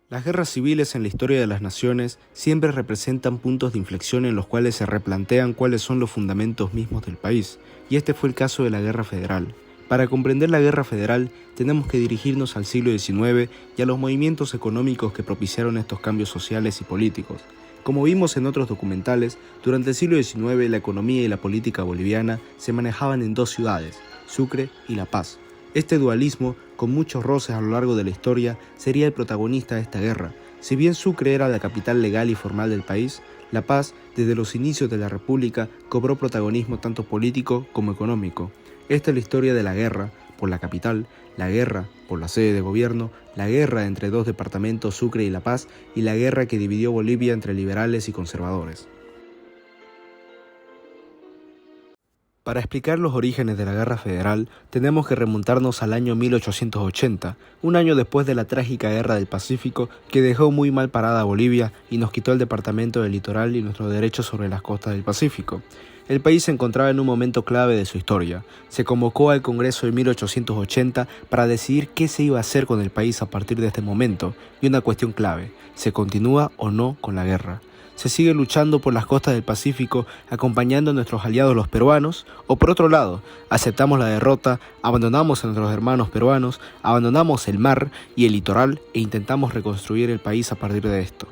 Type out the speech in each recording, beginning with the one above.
Las guerras civiles en la historia de las naciones siempre representan puntos de inflexión en los cuales se replantean cuáles son los fundamentos mismos del país, y este fue el caso de la Guerra Federal. Para comprender la Guerra Federal, tenemos que dirigirnos al siglo XIX y a los movimientos económicos que propiciaron estos cambios sociales y políticos. Como vimos en otros documentales, durante el siglo XIX la economía y la política boliviana se manejaban en dos ciudades, Sucre y La Paz. Este dualismo, con muchos roces a lo largo de la historia, sería el protagonista de esta guerra. Si bien Sucre era la capital legal y formal del país, La Paz, desde los inicios de la República, cobró protagonismo tanto político como económico. Esta es la historia de la guerra por la capital, la guerra por la sede de gobierno, la guerra entre dos departamentos, Sucre y La Paz, y la guerra que dividió Bolivia entre liberales y conservadores. Para explicar los orígenes de la Guerra Federal, tenemos que remontarnos al año 1880, un año después de la trágica Guerra del Pacífico que dejó muy mal parada a Bolivia y nos quitó el departamento del litoral y nuestros derechos sobre las costas del Pacífico. El país se encontraba en un momento clave de su historia. Se convocó al Congreso en 1880 para decidir qué se iba a hacer con el país a partir de este momento, y una cuestión clave: ¿se continúa o no con la guerra? ¿Se sigue luchando por las costas del Pacífico acompañando a nuestros aliados los peruanos? ¿O por otro lado, aceptamos la derrota, abandonamos a nuestros hermanos peruanos, abandonamos el mar y el litoral e intentamos reconstruir el país a partir de esto?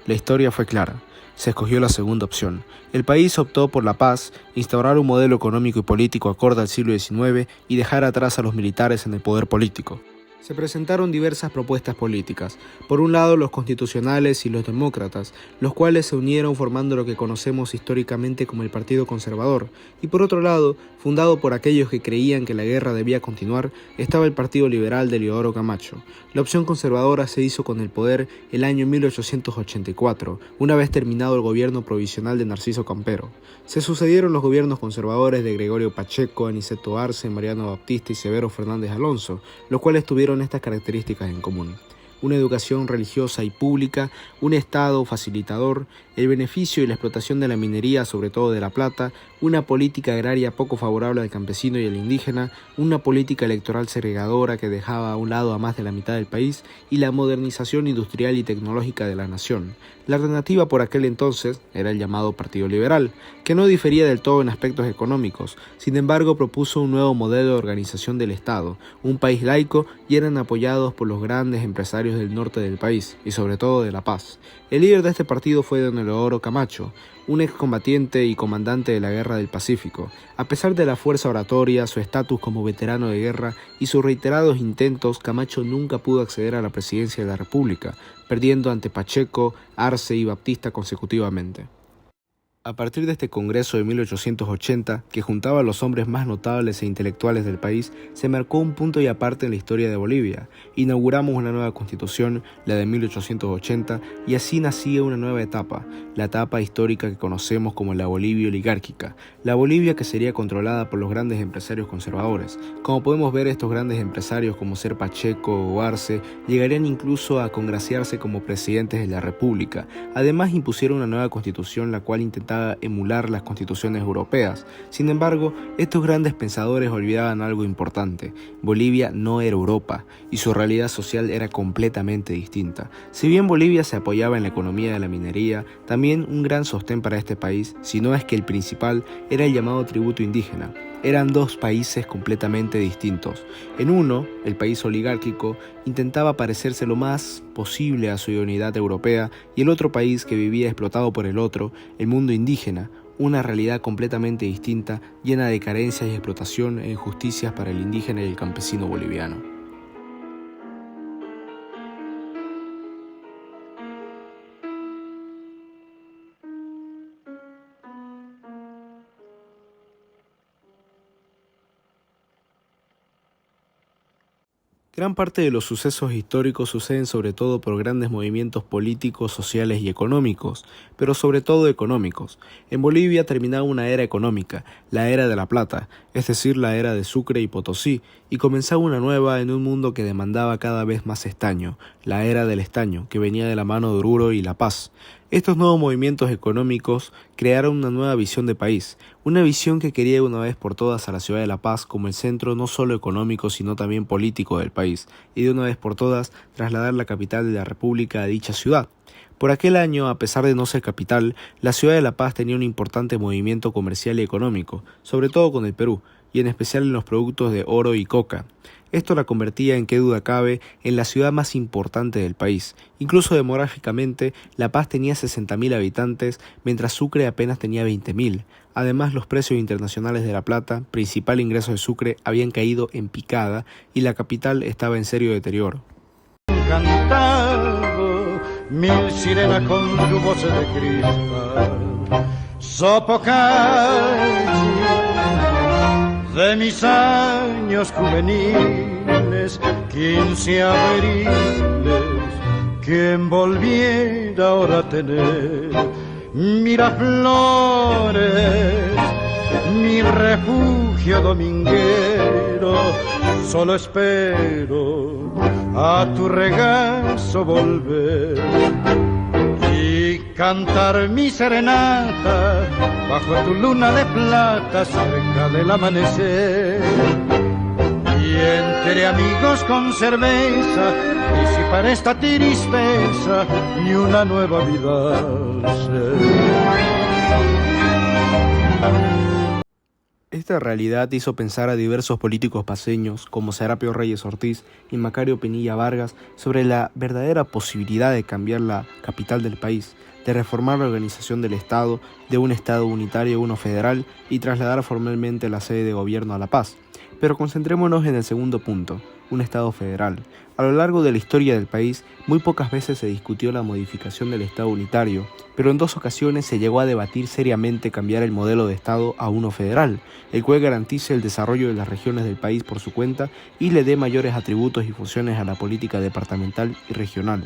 La historia fue clara. Se escogió la segunda opción. El país optó por la paz, instaurar un modelo económico y político acorde al siglo XIX y dejar atrás a los militares en el poder político. Se presentaron diversas propuestas políticas, por un lado los constitucionales y los demócratas, los cuales se unieron formando lo que conocemos históricamente como el Partido Conservador, y por otro lado, fundado por aquellos que creían que la guerra debía continuar, estaba el Partido Liberal de Leodoro Camacho. La opción conservadora se hizo con el poder el año 1884, una vez terminado el gobierno provisional de Narciso Campero. Se sucedieron los gobiernos conservadores de Gregorio Pacheco, Aniceto Arce, Mariano Baptista y Severo Fernández Alonso, los cuales tuvieron estas características en común: una educación religiosa y pública, un Estado facilitador, el beneficio y la explotación de la minería, sobre todo de la plata, una política agraria poco favorable al campesino y al indígena, una política electoral segregadora que dejaba a un lado a más de la mitad del país, y la modernización industrial y tecnológica de la nación. La alternativa por aquel entonces era el llamado Partido Liberal, que no difería del todo en aspectos económicos. Sin embargo, propuso un nuevo modelo de organización del Estado, un país laico, y eran apoyados por los grandes empresarios del norte del país, y sobre todo de La Paz. El líder de este partido fue don Leodoro Camacho, un excombatiente y comandante de la Guerra del Pacífico. A pesar de la fuerza oratoria, su estatus como veterano de guerra y sus reiterados intentos, Camacho nunca pudo acceder a la presidencia de la República, perdiendo ante Pacheco, Arce y Baptista consecutivamente. A partir de este Congreso de 1880, que juntaba a los hombres más notables e intelectuales del país, se marcó un punto y aparte en la historia de Bolivia. Inauguramos una nueva constitución, la de 1880, y así nacía una nueva etapa, la etapa histórica que conocemos como la Bolivia oligárquica, la Bolivia que sería controlada por los grandes empresarios conservadores. Como podemos ver, estos grandes empresarios como ser Pacheco o Arce llegarían incluso a congraciarse como presidentes de la República. Además, impusieron una nueva constitución la cual intentaba emular las constituciones europeas. Sin embargo, estos grandes pensadores olvidaban algo importante: Bolivia no era Europa y su realidad social era completamente distinta. Si bien Bolivia se apoyaba en la economía de la minería, también un gran sostén para este país, si no es que el principal, era el llamado tributo indígena. Eran dos países completamente distintos. En uno, el país oligárquico intentaba parecerse lo más posible a su idoneidad europea, y el otro país que vivía explotado por el otro, el mundo indígena, una realidad completamente distinta, llena de carencias y explotación e injusticias para el indígena y el campesino boliviano. Gran parte de los sucesos históricos suceden sobre todo por grandes movimientos políticos, sociales y económicos, pero sobre todo económicos. En Bolivia terminaba una era económica, la era de la plata, es decir, la era de Sucre y Potosí, y comenzaba una nueva en un mundo que demandaba cada vez más estaño, la era del estaño, que venía de la mano de Oruro y La Paz. Estos nuevos movimientos económicos crearon una nueva visión de país, una visión que quería una vez por todas a la ciudad de La Paz como el centro no solo económico sino también político del país, y de una vez por todas trasladar la capital de la República a dicha ciudad. Por aquel año, a pesar de no ser capital, la ciudad de La Paz tenía un importante movimiento comercial y económico, sobre todo con el Perú, y en especial en los productos de oro y coca. Esto la convertía, en qué duda cabe, en la ciudad más importante del país. Incluso demográficamente, La Paz tenía 60.000 habitantes, mientras Sucre apenas tenía 20.000. Además, los precios internacionales de la plata, principal ingreso de Sucre, habían caído en picada y la capital estaba en serio deterioro. Cantado, mil sirenas con su voz de cristal, Sopocalli de mis años juveniles, 15 abriles, quien volviera ahora a tener Miraflores, mi refugio dominguero, solo espero a tu regazo volver y cantar mi serenata bajo tu luna de plata cerca del amanecer. Y entre amigos con cerveza, disipar esta tristeza y una nueva vida ser. Esta realidad hizo pensar a diversos políticos paceños como Serapio Reyes Ortiz y Macario Pinilla Vargas sobre la verdadera posibilidad de cambiar la capital del país, de reformar la organización del Estado de un Estado unitario a uno federal y trasladar formalmente la sede de gobierno a La Paz. Pero concentrémonos en el segundo punto, un Estado federal. A lo largo de la historia del país, muy pocas veces se discutió la modificación del Estado unitario, pero en 2 ocasiones se llegó a debatir seriamente cambiar el modelo de Estado a uno federal, el cual garantice el desarrollo de las regiones del país por su cuenta y le dé mayores atributos y funciones a la política departamental y regional.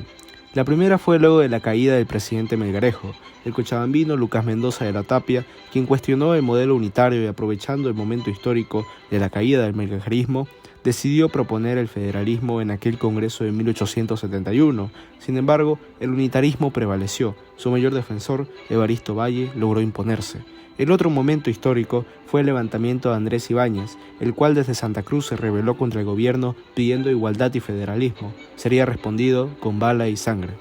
La primera fue luego de la caída del presidente Melgarejo, el cochabambino Lucas Mendoza de la Tapia, quien cuestionó el modelo unitario y aprovechando el momento histórico de la caída del melgarerismo, decidió proponer el federalismo en aquel Congreso de 1871. Sin embargo, el unitarismo prevaleció. Su mayor defensor, Evaristo Valle, logró imponerse. El otro momento histórico fue el levantamiento de Andrés Ibáñez, el cual desde Santa Cruz se rebeló contra el gobierno pidiendo igualdad y federalismo. Sería respondido con bala y sangre.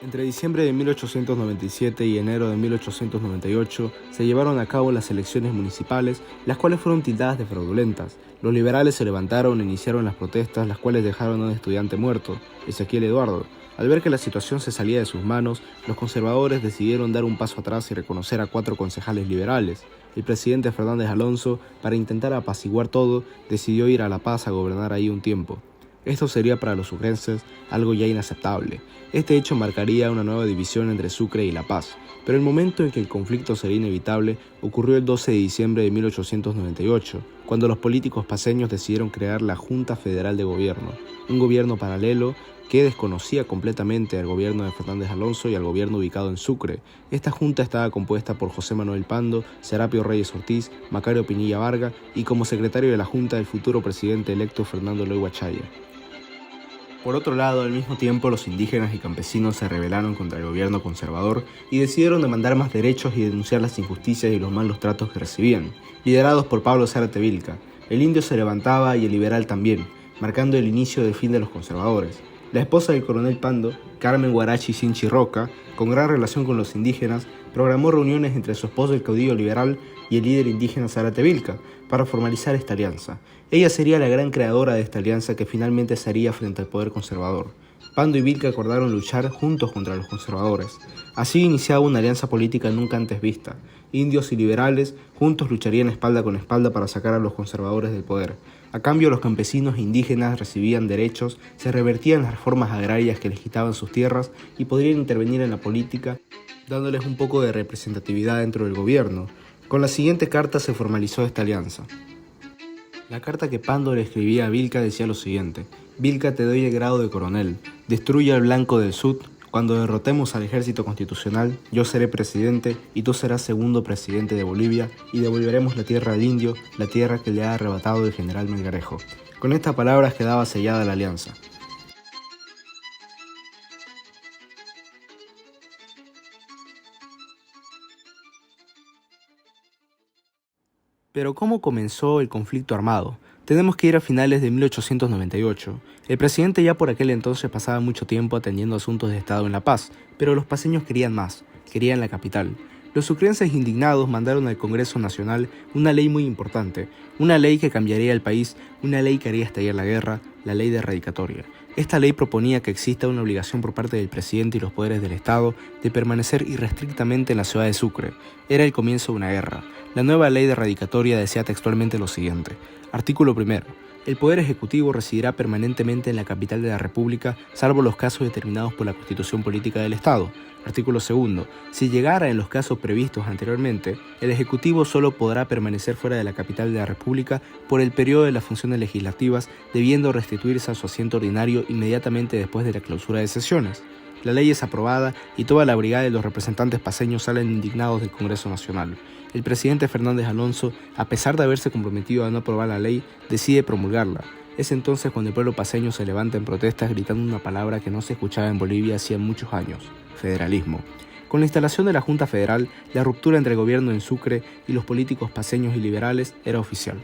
Entre diciembre de 1897 y enero de 1898 se llevaron a cabo las elecciones municipales, las cuales fueron tildadas de fraudulentas. Los liberales se levantaron e iniciaron las protestas, las cuales dejaron a un estudiante muerto, Ezequiel Eduardo. Al ver que la situación se salía de sus manos, los conservadores decidieron dar un paso atrás y reconocer a 4 concejales liberales. El presidente Fernández Alonso, para intentar apaciguar todo, decidió ir a La Paz a gobernar ahí un tiempo. Esto sería para los sucrenses algo ya inaceptable. Este hecho marcaría una nueva división entre Sucre y La Paz, pero el momento en que el conflicto sería inevitable ocurrió el 12 de diciembre de 1898, cuando los políticos paceños decidieron crear la Junta Federal de Gobierno, un gobierno paralelo que desconocía completamente al gobierno de Fernández Alonso y al gobierno ubicado en Sucre. Esta junta estaba compuesta por José Manuel Pando, Serapio Reyes Ortiz, Macario Pinilla Vargas y como secretario de la junta el futuro presidente electo Fernando Eloy Huachaya. Por otro lado, al mismo tiempo, los indígenas y campesinos se rebelaron contra el gobierno conservador y decidieron demandar más derechos y denunciar las injusticias y los malos tratos que recibían. Liderados por Pablo Zárate Vilca, el indio se levantaba y el liberal también, marcando el inicio del fin de los conservadores. La esposa del coronel Pando, Carmen Guarachi Sinchi Roca, con gran relación con los indígenas, programó reuniones entre su esposo el caudillo liberal y el líder indígena Zárate Vilca para formalizar esta alianza. Ella sería la gran creadora de esta alianza que finalmente se haría frente al poder conservador. Pando y Vilca acordaron luchar juntos contra los conservadores. Así iniciaba una alianza política nunca antes vista. Indios y liberales juntos lucharían espalda con espalda para sacar a los conservadores del poder. A cambio, los campesinos e indígenas recibían derechos, se revertían las reformas agrarias que les quitaban sus tierras y podrían intervenir en la política, dándoles un poco de representatividad dentro del gobierno. Con la siguiente carta se formalizó esta alianza. La carta que Pando le escribía a Vilca decía lo siguiente: Vilca, te doy el grado de coronel, destruye al Blanco del Sud, Cuando derrotemos al ejército constitucional, yo seré presidente y tú serás segundo presidente de Bolivia y devolveremos la tierra al indio, la tierra que le ha arrebatado el general Melgarejo. Con estas palabras quedaba sellada la alianza. Pero ¿cómo comenzó el conflicto armado? Tenemos que ir a finales de 1898. El presidente ya por aquel entonces pasaba mucho tiempo atendiendo asuntos de Estado en La Paz, pero los paceños querían más, querían la capital. Los sucrenses indignados mandaron al Congreso Nacional una ley muy importante, una ley que cambiaría el país, una ley que haría estallar la guerra, la ley de radicatoria. Esta ley proponía que exista una obligación por parte del presidente y los poderes del Estado de permanecer irrestrictamente en la ciudad de Sucre. Era el comienzo de una guerra. La nueva ley de radicatoria decía textualmente lo siguiente. Artículo 1. El Poder Ejecutivo residirá permanentemente en la capital de la República, salvo los casos determinados por la Constitución Política del Estado. Artículo 2. Si llegara en los casos previstos anteriormente, el Ejecutivo solo podrá permanecer fuera de la capital de la República por el periodo de las funciones legislativas, debiendo restituirse a su asiento ordinario inmediatamente después de la clausura de sesiones. La ley es aprobada y toda la brigada de los representantes paceños salen indignados del Congreso Nacional. El presidente Fernández Alonso, a pesar de haberse comprometido a no aprobar la ley, decide promulgarla. Es entonces cuando el pueblo paceño se levanta en protestas gritando una palabra que no se escuchaba en Bolivia hacía muchos años: federalismo. Con la instalación de la Junta Federal, la ruptura entre el gobierno en Sucre y los políticos paceños y liberales era oficial.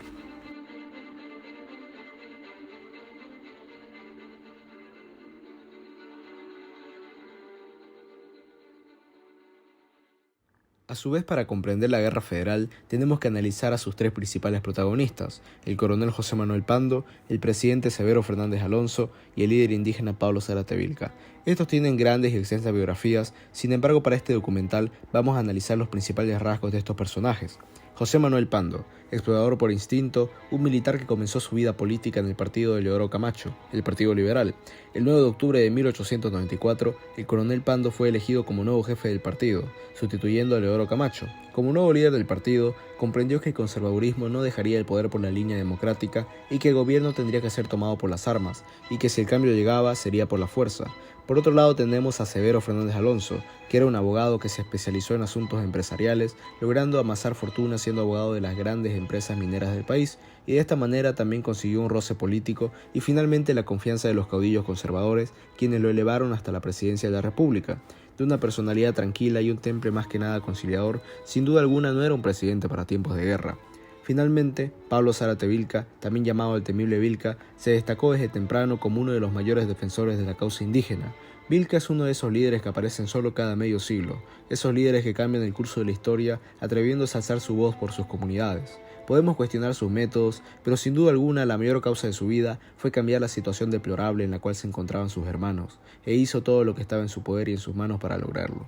A su vez, para comprender la Guerra Federal, tenemos que analizar a sus tres principales protagonistas: el coronel José Manuel Pando, el presidente Severo Fernández Alonso y el líder indígena Pablo Zárate Vilca. Estos tienen grandes y extensas biografías, sin embargo para este documental vamos a analizar los principales rasgos de estos personajes. José Manuel Pando, explorador por instinto, un militar que comenzó su vida política en el partido de Leodoro Camacho, el Partido Liberal. El 9 de octubre de 1894, el coronel Pando fue elegido como nuevo jefe del partido, sustituyendo a Leodoro Camacho. Como nuevo líder del partido, comprendió que el conservadurismo no dejaría el poder por la línea democrática y que el gobierno tendría que ser tomado por las armas, y que si el cambio llegaba sería por la fuerza. Por otro lado tenemos a Severo Fernández Alonso, que era un abogado que se especializó en asuntos empresariales, logrando amasar fortuna siendo abogado de las grandes empresas mineras del país, y de esta manera también consiguió un roce político y finalmente la confianza de los caudillos conservadores, quienes lo elevaron hasta la presidencia de la República. De una personalidad tranquila y un temple más que nada conciliador, sin duda alguna no era un presidente para tiempos de guerra. Finalmente, Pablo Zárate Vilca, también llamado el temible Vilca, se destacó desde temprano como uno de los mayores defensores de la causa indígena. Vilca es uno de esos líderes que aparecen solo cada medio siglo, esos líderes que cambian el curso de la historia atreviéndose a alzar su voz por sus comunidades. Podemos cuestionar sus métodos, pero sin duda alguna la mayor causa de su vida fue cambiar la situación deplorable en la cual se encontraban sus hermanos, e hizo todo lo que estaba en su poder y en sus manos para lograrlo.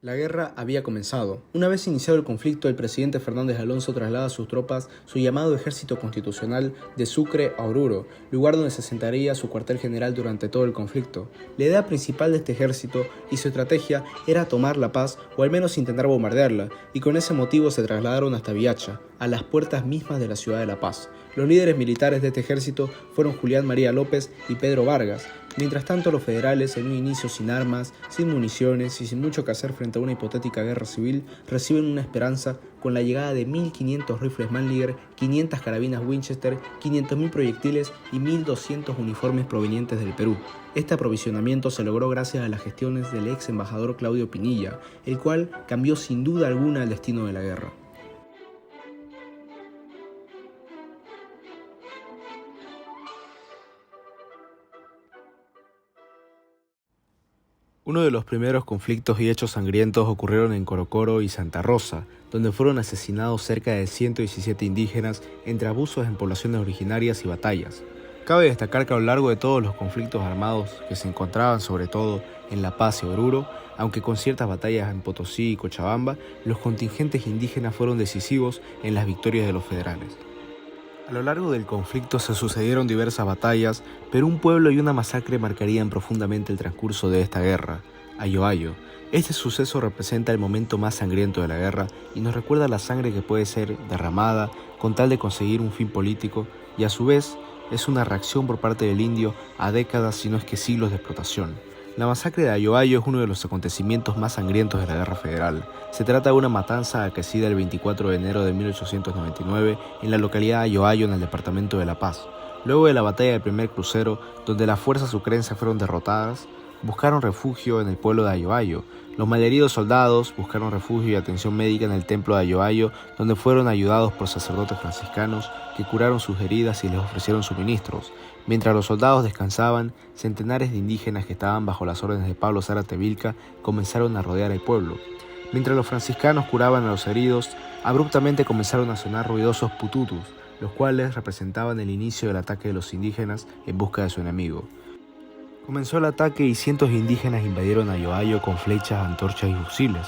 La guerra había comenzado. Una vez iniciado el conflicto, el presidente Fernández Alonso traslada a sus tropas su llamado Ejército Constitucional de Sucre a Oruro, lugar donde se sentaría su cuartel general durante todo el conflicto. La idea principal de este ejército y su estrategia era tomar La Paz o al menos intentar bombardearla, y con ese motivo se trasladaron hasta Viacha, a las puertas mismas de la ciudad de La Paz. Los líderes militares de este ejército fueron Julián María López y Pedro Vargas. Mientras tanto, los federales, en un inicio sin armas, sin municiones y sin mucho que hacer frente a una hipotética guerra civil, reciben una esperanza con la llegada de 1.500 rifles Mannlicher, 500 carabinas Winchester, 500.000 proyectiles y 1.200 uniformes provenientes del Perú. Este aprovisionamiento se logró gracias a las gestiones del ex embajador Claudio Pinilla, el cual cambió sin duda alguna el destino de la guerra. Uno de los primeros conflictos y hechos sangrientos ocurrieron en Corocoro y Santa Rosa, donde fueron asesinados cerca de 117 indígenas entre abusos en poblaciones originarias y batallas. Cabe destacar que a lo largo de todos los conflictos armados que se encontraban sobre todo en La Paz y Oruro, aunque con ciertas batallas en Potosí y Cochabamba, los contingentes indígenas fueron decisivos en las victorias de los federales. A lo largo del conflicto se sucedieron diversas batallas, pero un pueblo y una masacre marcarían profundamente el transcurso de esta guerra. Ayo. Este suceso representa el momento más sangriento de la guerra y nos recuerda la sangre que puede ser derramada con tal de conseguir un fin político, y a su vez es una reacción por parte del indio a décadas, si no es que siglos de explotación. La masacre de Ayo es uno de los acontecimientos más sangrientos de la Guerra Federal. Se trata de una matanza acaecida el 24 de enero de 1899 en la localidad de Ayo en el departamento de La Paz. Luego de la batalla del primer crucero, donde las fuerzas ucranianas fueron derrotadas, buscaron refugio en el pueblo de Ayo. Los malheridos soldados buscaron refugio y atención médica en el templo de Ayo, donde fueron ayudados por sacerdotes franciscanos que curaron sus heridas y les ofrecieron suministros. Mientras los soldados descansaban, centenares de indígenas que estaban bajo las órdenes de Pablo Zárate Vilca comenzaron a rodear el pueblo. Mientras los franciscanos curaban a los heridos, abruptamente comenzaron a sonar ruidosos pututus, los cuales representaban el inicio del ataque de los indígenas en busca de su enemigo. Comenzó el ataque y cientos de indígenas invadieron Ayo con flechas, antorchas y fusiles.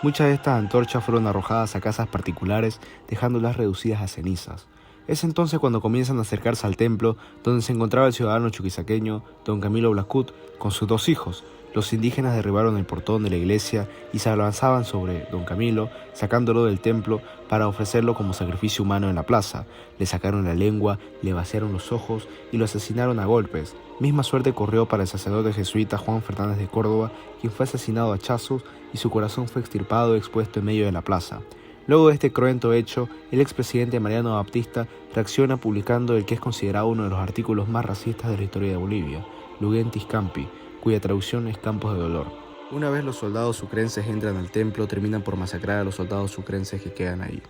Muchas de estas antorchas fueron arrojadas a casas particulares, dejándolas reducidas a cenizas. Es entonces cuando comienzan a acercarse al templo, donde se encontraba el ciudadano chuquisaqueño, don Camilo Blascut, con sus 2 hijos. Los indígenas derribaron el portón de la iglesia y se abalanzaban sobre don Camilo, sacándolo del templo para ofrecerlo como sacrificio humano en la plaza. Le sacaron la lengua, le vaciaron los ojos y lo asesinaron a golpes. Misma suerte corrió para el sacerdote jesuita Juan Fernández de Córdoba, quien fue asesinado a hachazos y su corazón fue extirpado y expuesto en medio de la plaza. Luego de este cruento hecho, el expresidente Mariano Baptista reacciona publicando el que es considerado uno de los artículos más racistas de la historia de Bolivia, Lugentis Campi, cuya traducción es Campos de Dolor. Una vez los soldados ucrenses entran al templo, terminan por masacrar a los soldados ucrenses que quedan ahí.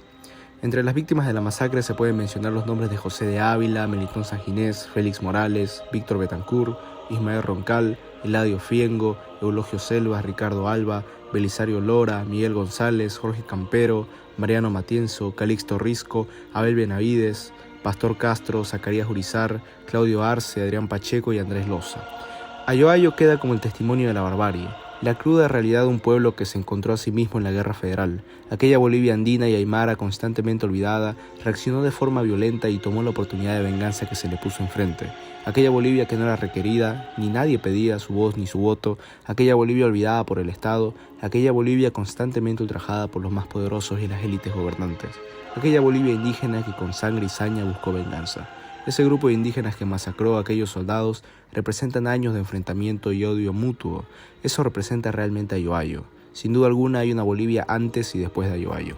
Entre las víctimas de la masacre se pueden mencionar los nombres de José de Ávila, Melitón Sanginés, Félix Morales, Víctor Betancourt, Ismael Roncal, Eladio Fiengo, Eulogio Selvas, Ricardo Alba, Belisario Lora, Miguel González, Jorge Campero, Mariano Matienzo, Calixto Risco, Abel Benavides, Pastor Castro, Zacarías Urizar, Claudio Arce, Adrián Pacheco y Andrés Loza. Ayo queda como el testimonio de la barbarie, la cruda realidad de un pueblo que se encontró a sí mismo en la Guerra Federal. Aquella Bolivia andina y aymara constantemente olvidada reaccionó de forma violenta y tomó la oportunidad de venganza que se le puso enfrente. Aquella Bolivia que no era requerida, ni nadie pedía su voz ni su voto, aquella Bolivia olvidada por el Estado, aquella Bolivia constantemente ultrajada por los más poderosos y las élites gobernantes, aquella Bolivia indígena que con sangre y saña buscó venganza. Ese grupo de indígenas que masacró a aquellos soldados representan años de enfrentamiento y odio mutuo. Eso representa realmente a Ayo. Sin duda alguna hay una Bolivia antes y después de Ayo.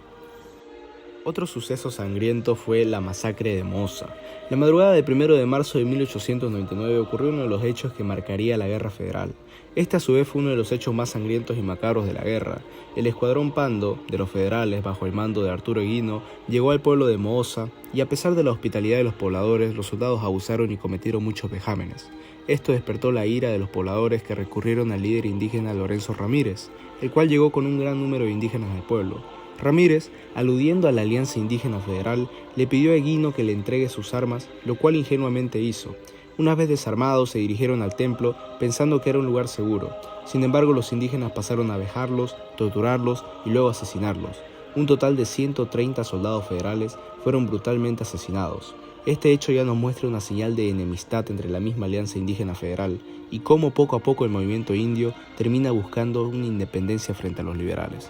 Otro suceso sangriento fue la masacre de Moza. La madrugada del 1 de marzo de 1899 ocurrió uno de los hechos que marcaría la Guerra Federal. Este a su vez fue uno de los hechos más sangrientos y macabros de la guerra. El escuadrón Pando de los federales, bajo el mando de Arturo Eguino, llegó al pueblo de Moza y a pesar de la hospitalidad de los pobladores, los soldados abusaron y cometieron muchos vejámenes. Esto despertó la ira de los pobladores, que recurrieron al líder indígena Lorenzo Ramírez, el cual llegó con un gran número de indígenas del pueblo. Ramírez, aludiendo a la Alianza Indígena Federal, le pidió a Eguino que le entregue sus armas, lo cual ingenuamente hizo. Una vez desarmados, se dirigieron al templo pensando que era un lugar seguro. Sin embargo, los indígenas pasaron a vejarlos, torturarlos y luego asesinarlos. Un total de 130 soldados federales fueron brutalmente asesinados. Este hecho ya nos muestra una señal de enemistad entre la misma Alianza Indígena Federal y cómo poco a poco el movimiento indio termina buscando una independencia frente a los liberales.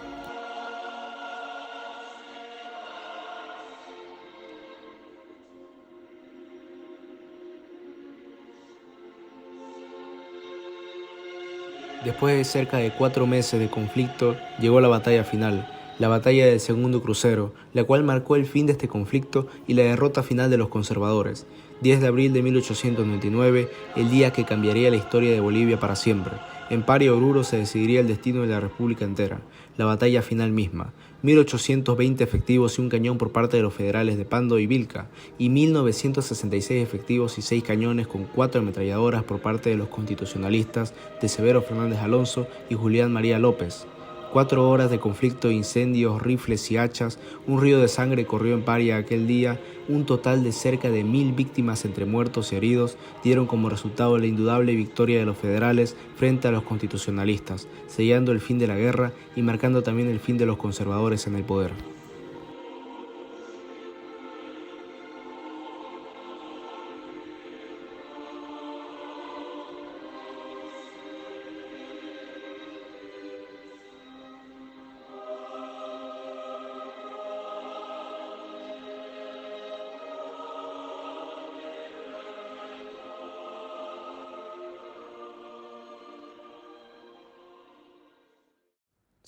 Después de cerca de 4 meses de conflicto, llegó la batalla final, la batalla del Segundo Crucero, la cual marcó el fin de este conflicto y la derrota final de los conservadores. 10 de abril de 1899, el día que cambiaría la historia de Bolivia para siempre. En Pari Oruro se decidiría el destino de la república entera, la batalla final misma. 1820 efectivos y un cañón por parte de los federales de Pando y Vilca, y 1966 efectivos y 6 cañones con 4 ametralladoras por parte de los constitucionalistas de Severo Fernández Alonso y Julián María López. 4 horas de conflicto, incendios, rifles y hachas, un río de sangre corrió en Paria aquel día. Un total de cerca de 1000 víctimas entre muertos y heridos dieron como resultado la indudable victoria de los federales frente a los constitucionalistas, sellando el fin de la guerra y marcando también el fin de los conservadores en el poder.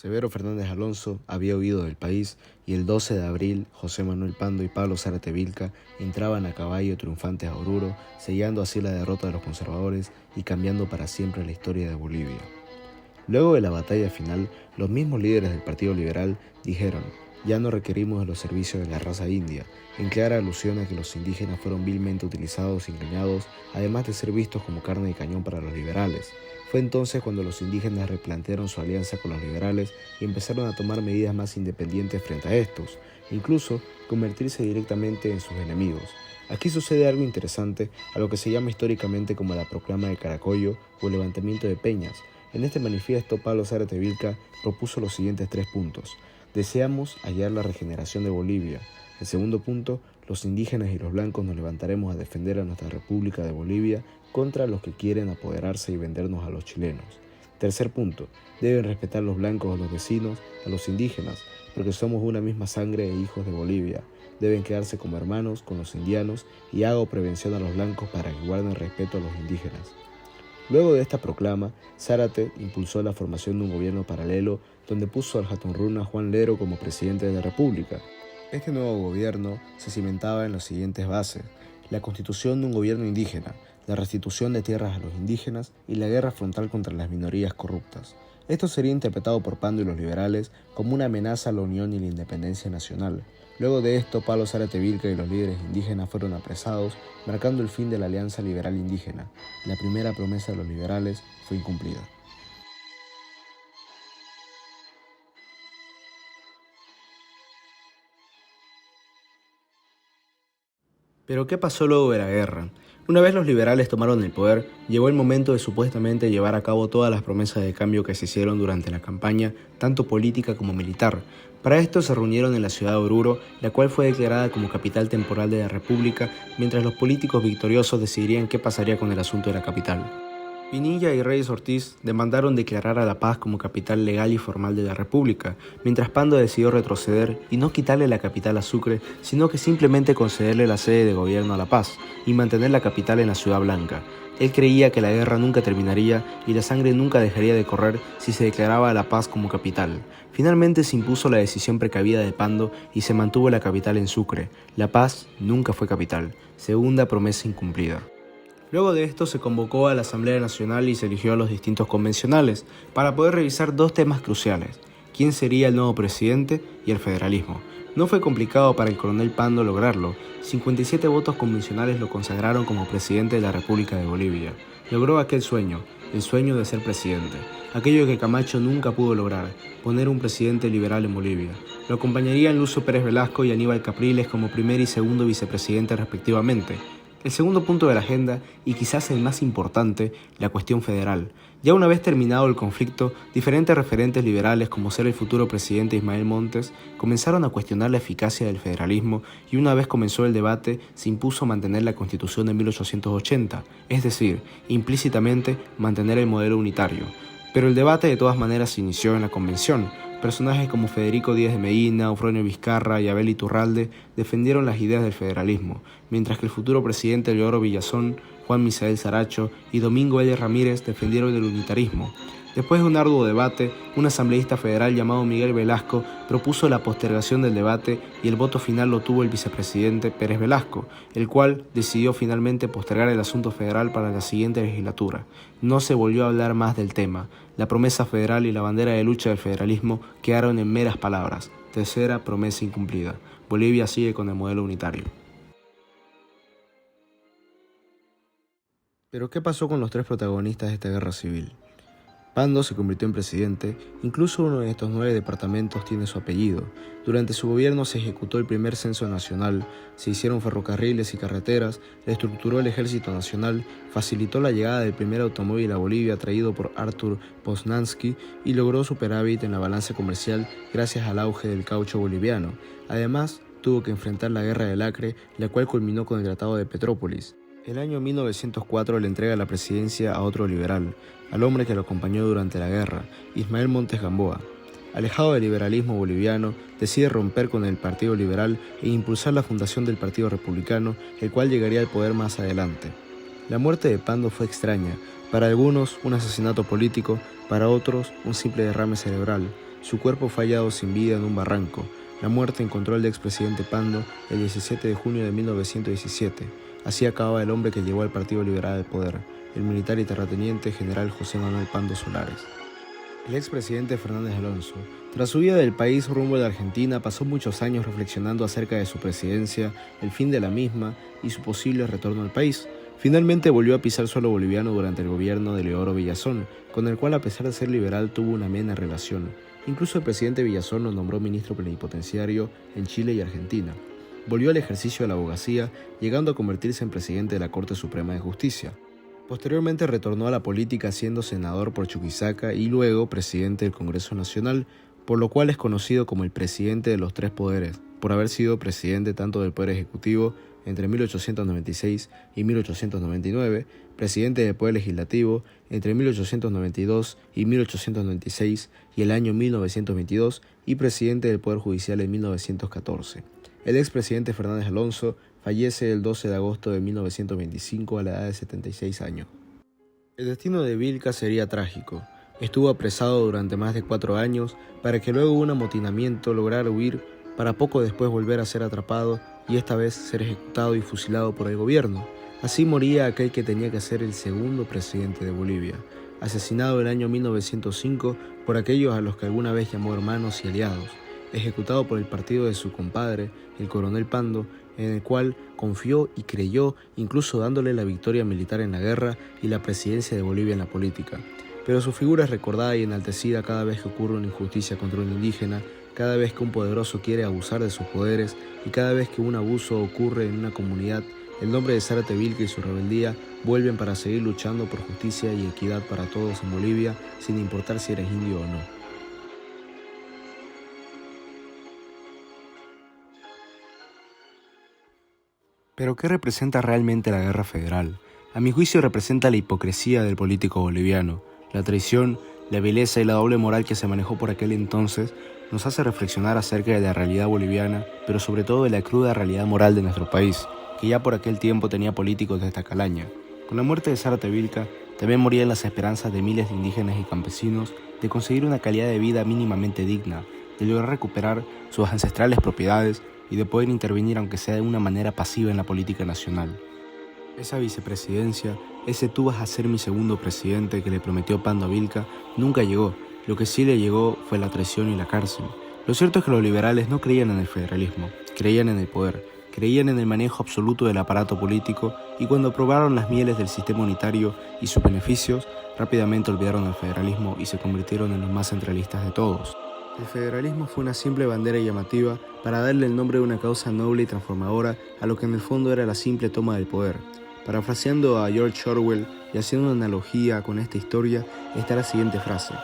Severo Fernández Alonso había huido del país y el 12 de abril José Manuel Pando y Pablo Zárate Vilca entraban a caballo triunfantes a Oruro, sellando así la derrota de los conservadores y cambiando para siempre la historia de Bolivia. Luego de la batalla final, los mismos líderes del Partido Liberal dijeron: ya no requerimos de los servicios de la raza india, en clara alusión a que los indígenas fueron vilmente utilizados y engañados, además de ser vistos como carne de cañón para los liberales. Fue entonces cuando los indígenas replantearon su alianza con los liberales y empezaron a tomar medidas más independientes frente a estos, incluso convertirse directamente en sus enemigos. Aquí sucede algo interesante, a lo que se llama históricamente como la Proclama de Caracollo o el Levantamiento de Peñas. En este manifiesto, Pablo Zárate Vilca propuso los siguientes 3 puntos. Deseamos hallar la regeneración de Bolivia. El segundo punto, los indígenas y los blancos nos levantaremos a defender a nuestra República de Bolivia contra los que quieren apoderarse y vendernos a los chilenos. Tercer punto, deben respetar los blancos a los vecinos, a los indígenas, porque somos una misma sangre e hijos de Bolivia. Deben quedarse como hermanos con los indianos y hago prevención a los blancos para que guarden respeto a los indígenas. Luego de esta proclama, Zárate impulsó la formación de un gobierno paralelo donde puso al Jatunruna Juan Lero como presidente de la República. Este nuevo gobierno se cimentaba en las siguientes bases: la constitución de un gobierno indígena, la restitución de tierras a los indígenas y la guerra frontal contra las minorías corruptas. Esto sería interpretado por Pando y los liberales como una amenaza a la unión y la independencia nacional. Luego de esto, Pablo Zárate Vilca y los líderes indígenas fueron apresados, marcando el fin de la Alianza Liberal Indígena. La primera promesa de los liberales fue incumplida. Pero ¿qué pasó luego de la guerra? Una vez los liberales tomaron el poder, llegó el momento de supuestamente llevar a cabo todas las promesas de cambio que se hicieron durante la campaña, tanto política como militar. Para esto se reunieron en la ciudad de Oruro, la cual fue declarada como capital temporal de la República, mientras los políticos victoriosos decidirían qué pasaría con el asunto de la capital. Pinilla y Reyes Ortiz demandaron declarar a La Paz como capital legal y formal de la República, mientras Pando decidió retroceder y no quitarle la capital a Sucre, sino que simplemente concederle la sede de gobierno a La Paz y mantener la capital en la Ciudad Blanca. Él creía que la guerra nunca terminaría y la sangre nunca dejaría de correr si se declaraba a La Paz como capital. Finalmente se impuso la decisión precavida de Pando y se mantuvo la capital en Sucre. La Paz nunca fue capital. Segunda promesa incumplida. Luego de esto se convocó a la Asamblea Nacional y se eligió a los distintos convencionales para poder revisar 2 temas cruciales: quién sería el nuevo presidente y el federalismo. No fue complicado para el coronel Pando lograrlo. 57 votos convencionales lo consagraron como presidente de la República de Bolivia. Logró aquel sueño, el sueño de ser presidente, aquello que Camacho nunca pudo lograr, poner un presidente liberal en Bolivia. Lo acompañarían Lucio Pérez Velasco y Aníbal Capriles como primer y segundo vicepresidente respectivamente. El segundo punto de la agenda, y quizás el más importante, la cuestión federal. Ya una vez terminado el conflicto, diferentes referentes liberales, como ser el futuro presidente Ismael Montes, comenzaron a cuestionar la eficacia del federalismo y una vez comenzó el debate, se impuso mantener la Constitución de 1880, es decir, implícitamente mantener el modelo unitario. Pero el debate de todas maneras se inició en la convención. Personajes como Federico Díaz de Medina, Eufronio Vizcarra y Abel Iturralde defendieron las ideas del federalismo, mientras que el futuro presidente Leodoro Villazón, Juan Misael Saracho y Domingo L. Ramírez defendieron el unitarismo. Después de un arduo debate, un asambleísta federal llamado Miguel Velasco propuso la postergación del debate y el voto final lo tuvo el vicepresidente Pérez Velasco, el cual decidió finalmente postergar el asunto federal para la siguiente legislatura. No se volvió a hablar más del tema. La promesa federal y la bandera de lucha del federalismo quedaron en meras palabras. Tercera promesa incumplida. Bolivia sigue con el modelo unitario. Pero ¿qué pasó con los 3 protagonistas de esta guerra civil? Pando se convirtió en presidente, incluso uno de estos 9 departamentos tiene su apellido. Durante su gobierno se ejecutó el primer censo nacional, se hicieron ferrocarriles y carreteras, reestructuró el ejército nacional, facilitó la llegada del primer automóvil a Bolivia traído por Artur Poznański y logró superávit en la balanza comercial gracias al auge del caucho boliviano. Además, tuvo que enfrentar la Guerra del Acre, la cual culminó con el Tratado de Petrópolis. El año 1904 le entrega la presidencia a otro liberal, al hombre que lo acompañó durante la guerra, Ismael Montes Gamboa. Alejado del liberalismo boliviano, decide romper con el Partido Liberal e impulsar la fundación del Partido Republicano, el cual llegaría al poder más adelante. La muerte de Pando fue extraña, para algunos un asesinato político, para otros un simple derrame cerebral. Su cuerpo fue hallado sin vida en un barranco. La muerte encontró al expresidente Pando el 17 de junio de 1917. Así acababa el hombre que llevó al Partido Liberal al poder, el militar y terrateniente general José Manuel Pando Solares. El expresidente Fernández Alonso, tras su huida del país rumbo a la Argentina, pasó muchos años reflexionando acerca de su presidencia, el fin de la misma y su posible retorno al país. Finalmente volvió a pisar suelo boliviano durante el gobierno de Leodoro Villazón, con el cual, a pesar de ser liberal, tuvo una amena relación. Incluso el presidente Villazón lo nombró ministro plenipotenciario en Chile y Argentina. Volvió al ejercicio de la abogacía, llegando a convertirse en presidente de la Corte Suprema de Justicia. Posteriormente retornó a la política siendo senador por Chuquisaca y luego presidente del Congreso Nacional, por lo cual es conocido como el presidente de los tres poderes, por haber sido presidente tanto del Poder Ejecutivo entre 1896 y 1899, presidente del Poder Legislativo entre 1892 y 1896 y el año 1922 y presidente del Poder Judicial en 1914. El expresidente Fernández Alonso fallece el 12 de agosto de 1925 a la edad de 76 años. El destino de Vilca sería trágico. Estuvo apresado durante más de 4 años para que luego un amotinamiento lograra huir para poco después volver a ser atrapado y esta vez ser ejecutado y fusilado por el gobierno. Así moría aquel que tenía que ser el segundo presidente de Bolivia, asesinado en el año 1905 por aquellos a los que alguna vez llamó hermanos y aliados, ejecutado por el partido de su compadre, el coronel Pando, en el cual confió y creyó, incluso dándole la victoria militar en la guerra y la presidencia de Bolivia en la política. Pero su figura es recordada y enaltecida cada vez que ocurre una injusticia contra un indígena, cada vez que un poderoso quiere abusar de sus poderes y cada vez que un abuso ocurre en una comunidad. El nombre de Zárate Vilca y su rebeldía vuelven para seguir luchando por justicia y equidad para todos en Bolivia, sin importar si eres indio o no. Pero ¿qué representa realmente la Guerra Federal? A mi juicio representa la hipocresía del político boliviano. La traición, la vileza y la doble moral que se manejó por aquel entonces nos hace reflexionar acerca de la realidad boliviana, pero sobre todo de la cruda realidad moral de nuestro país, que ya por aquel tiempo tenía políticos de esta calaña. Con la muerte de Zárate Vilca, también morían las esperanzas de miles de indígenas y campesinos de conseguir una calidad de vida mínimamente digna, de lograr recuperar sus ancestrales propiedades y de poder intervenir aunque sea de una manera pasiva en la política nacional. Esa vicepresidencia, ese tú vas a ser mi segundo presidente que le prometió Pando a Vilca, nunca llegó. Lo que sí le llegó fue la traición y la cárcel. Lo cierto es que los liberales no creían en el federalismo, creían en el poder, creían en el manejo absoluto del aparato político y cuando probaron las mieles del sistema unitario y sus beneficios, rápidamente olvidaron el federalismo y se convirtieron en los más centralistas de todos. El federalismo fue una simple bandera llamativa para darle el nombre de una causa noble y transformadora a lo que en el fondo era la simple toma del poder. Parafraseando a George Orwell y haciendo una analogía con esta historia, está la siguiente frase.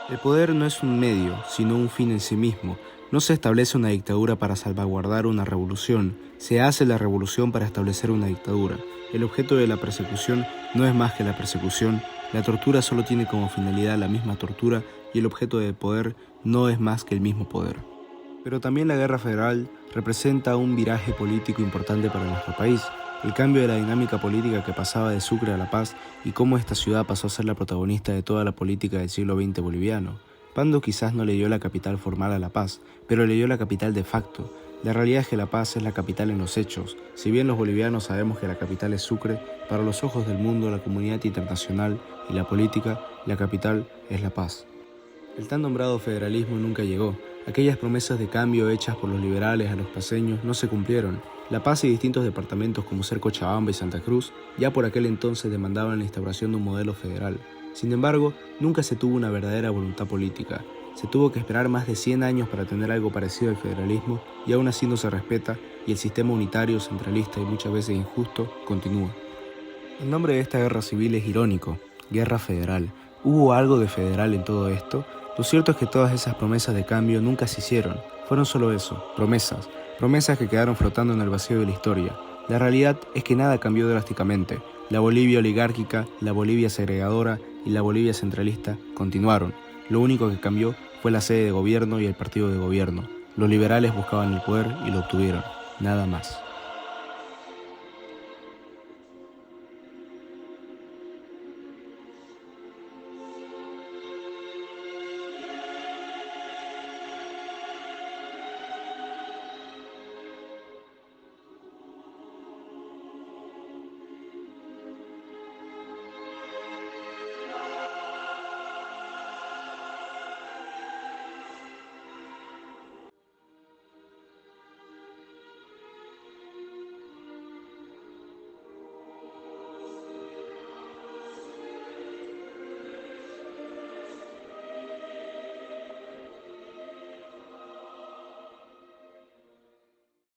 El poder no es un medio, sino un fin en sí mismo. No se establece una dictadura para salvaguardar una revolución, se hace la revolución para establecer una dictadura. El objeto de la persecución no es más que la persecución, la tortura solo tiene como finalidad la misma tortura y el objeto del poder no es más que el mismo poder. Pero también la Guerra Federal representa un viraje político importante para nuestro país, el cambio de la dinámica política que pasaba de Sucre a La Paz y cómo esta ciudad pasó a ser la protagonista de toda la política del siglo XX boliviano. Pando quizás no le dio la capital formal a La Paz, pero le dio la capital de facto. La realidad es que La Paz es la capital en los hechos. Si bien los bolivianos sabemos que la capital es Sucre, para los ojos del mundo, la comunidad internacional y la política, la capital es La Paz. El tan nombrado federalismo nunca llegó. Aquellas promesas de cambio hechas por los liberales a los paceños no se cumplieron. La Paz y distintos departamentos como ser Cochabamba y Santa Cruz ya por aquel entonces demandaban la instauración de un modelo federal. Sin embargo, nunca se tuvo una verdadera voluntad política. Se tuvo que esperar más de 100 años para tener algo parecido al federalismo y aún así no se respeta y el sistema unitario, centralista y muchas veces injusto continúa. El nombre de esta guerra civil es irónico, Guerra Federal. ¿Hubo algo de federal en todo esto? Lo cierto es que todas esas promesas de cambio nunca se hicieron. Fueron solo eso, promesas que quedaron flotando en el vacío de la historia. La realidad es que nada cambió drásticamente. La Bolivia oligárquica, la Bolivia segregadora y la Bolivia centralista continuaron. Lo único que cambió fue la sede de gobierno y el partido de gobierno. Los liberales buscaban el poder y lo obtuvieron. Nada más.